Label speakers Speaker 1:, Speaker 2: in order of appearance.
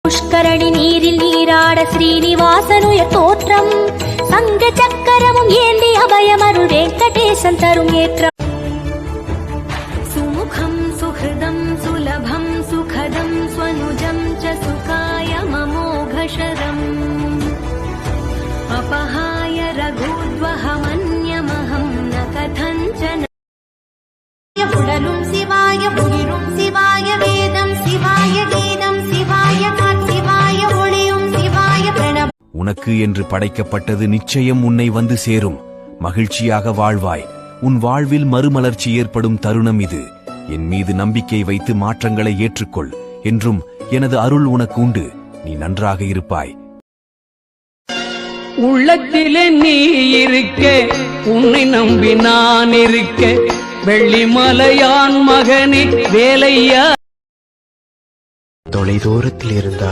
Speaker 1: புஷ்கரணி நீரில் நீராட ஸ்ரீனிவாசனுய தோற்றம் சங்க சக்கரமும் ஏந்தி அபயமருள் வெங்கடேசன் தரும் ஏற்றம் சுமுகம் சுஹൃதம் சுலபம் சுகதம் ஸ்வனுஜம் ச சுகாய மமோகஷரம் அபஹாய ரகுத்வஹமன்யமஹம் ந கதஞ்சன புடலும் சிவாய புகிரும் சிவாய வேதம் சிவாய கீதம் சிவாய சிவாய ஒளியும் சிவாய பிரணவ.
Speaker 2: உனக்கு என்று படைக்கப்பட்டது நிச்சயம் உன்னை வந்து சேரும். மகிழ்ச்சியாக வாழ்வாய். உன் வாழ்வில் மறுமலர்ச்சி ஏற்படும் தருணம் இது. என் மீது நம்பிக்கை வைத்து மாற்றங்களை ஏற்றுக்கொள். என்றும் எனது அருள் உனக்கு உண்டு. நீ நன்றாக இருப்பாய்.
Speaker 3: உள்ளத்திலே நீ இருக்க, உன்னை நம்பி நான் இருக்க, வெள்ளிமலையான் மகனே வேலையா.
Speaker 4: தொலைதூரத்தில் இருந்தால்